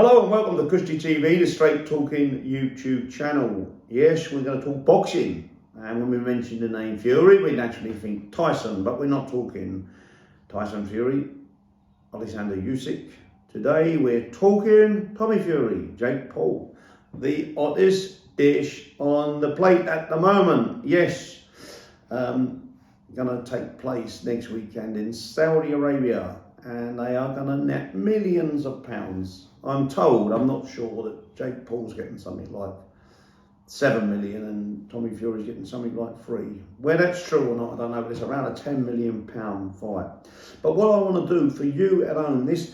Hello and welcome to Gypsy TV, the straight talking YouTube channel. Yes, we're going to talk boxing. And when we mention the name Fury, we naturally think Tyson, but we're not talking Tyson Fury, Alexander Usyk. Today we're talking Tommy Fury, Jake Paul, the hottest dish on the plate at the moment. Yes, going to take place next weekend in Saudi Arabia, and they are going to net millions of pounds. I'm told, I'm not sure, that Jake Paul's getting something like 7 million and Tommy Fury's getting something like 3. Whether that's true or not, I don't know, but it's around a £10 million fight. But what I want to do for you at home, this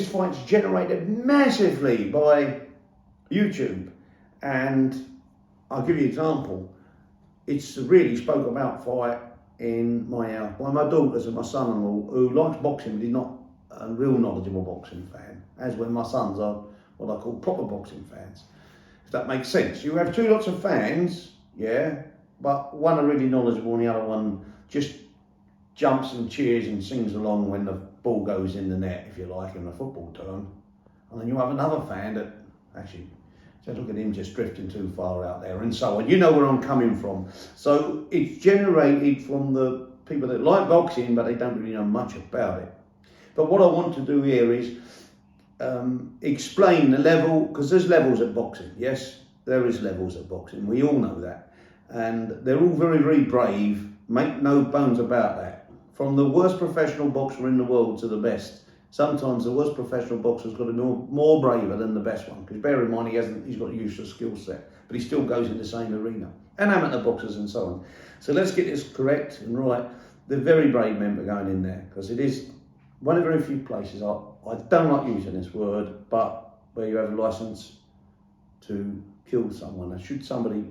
fight's generated massively by YouTube. And I'll give you an example. It's a really spoke about fight in my house by my daughters and my son-in-law, who likes boxing, but he's not a real knowledgeable boxing fan, as when my sons are what I call proper boxing fans, if that makes sense. You have two lots of fans, yeah, but one are really knowledgeable and the other one just jumps and cheers and sings along when the ball goes in the net, if you like, in the football term. And then you have another fan that actually says, look at him just drifting too far out there, and so on. You know where I'm coming from. So it's generated from the people that like boxing, but they don't really know much about it. But what I want to do here is explain the level, because there's levels at boxing. Yes, there is levels at boxing. We all know that. And they're all very, very brave. Make no bones about that. From the worst professional boxer in the world to the best. Sometimes the worst professional boxer's got to be more braver than the best one. Because bear in mind, he's got a useless skill set. But he still goes in the same arena. And amateur boxers and so on. So let's get this correct and right. They're very brave men for going in there. Because it is one of the very few places, I don't like using this word, but where you have a license to kill someone. Should somebody,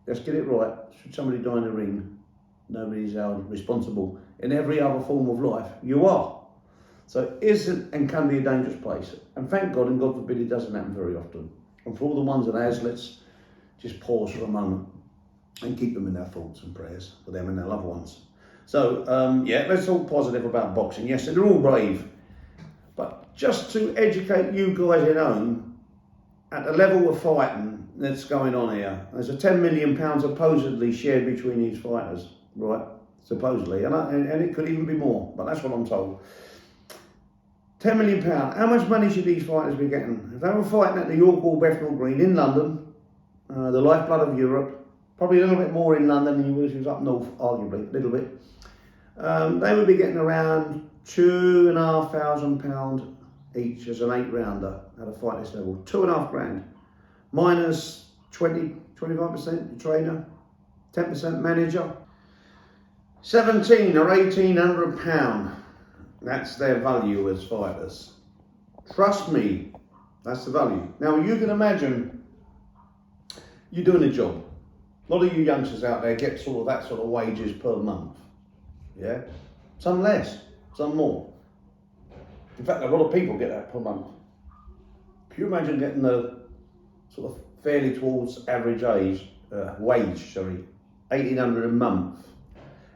let's get it right, should somebody die in the ring, nobody's held responsible. In every other form of life, you are. So it isn't and can be a dangerous place. And thank God, and God forbid it doesn't happen very often. And for all the ones that has, let's just pause for a moment and keep them in our thoughts and prayers for them and their loved ones. So, yeah, let's talk positive about boxing. Yes, they're all brave. But just to educate you guys at home, at the level of fighting that's going on here, there's a £10 million supposedly shared between these fighters, right? Supposedly. And it could even be more, but that's what I'm told. £10 million. How much money should these fighters be getting? If they were fighting at the York Hall Bethnal Green in London, the lifeblood of Europe, probably a little bit more in London than you would if it was up north, arguably, a little bit. They would be getting around £2,500 each as an 8-rounder at a fight this level. 2.5 grand. Minus 25% the trainer, 10% manager. 17 or £1,800. That's their value as fighters. Trust me, that's the value. Now you can imagine you're doing a job. A lot of you youngsters out there get sort of that sort of wages per month. Yeah, some less, some more. In fact, a lot of people get that per month. Can you imagine getting the sort of fairly towards average wage, £1,800 a month,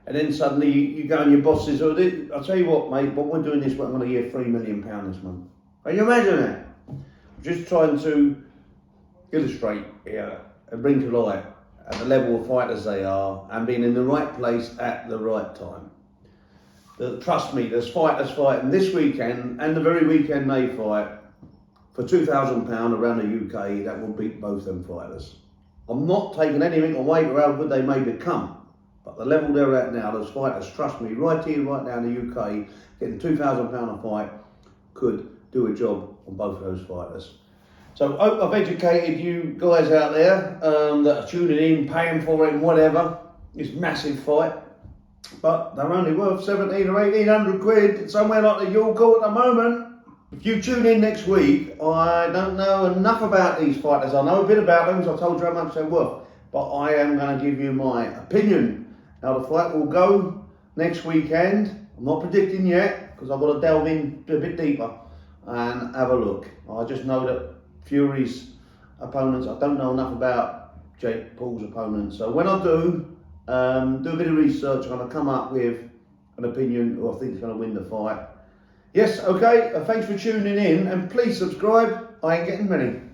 and then suddenly you go and your boss says, "Oh, I'll tell you what, mate, but we're doing this, we're going to get £3 million this month." Can you imagine that? I'm just trying to illustrate here and bring to light at the level of fighters they are and being in the right place at the right time. Trust me, there's fighters fighting this weekend and the very weekend they fight for £2,000 around the UK that will beat both them fighters. I'm not taking anything away from how good they may become, but the level they're at now, those fighters, trust me, right here, right now in the UK, getting £2,000 a fight could do a job on both of those fighters. So I hope I've educated you guys out there that are tuning in, paying for it and whatever. This massive fight. But they're only worth 17 or 1800 quid somewhere like the York Hall at the moment. If you tune in next week, I don't know enough about these fighters. I know a bit about them because I told you how much they're worth. But I am going to give you my opinion how the fight will go next weekend. I'm not predicting yet because I've got to delve in a bit deeper and have a look. I just know that Fury's opponents, I don't know enough about Jake Paul's opponents. So when I do a bit of research, I'm going to come up with an opinion who I think is going to win the fight. Yes, okay, thanks for tuning in and please subscribe I ain't getting many.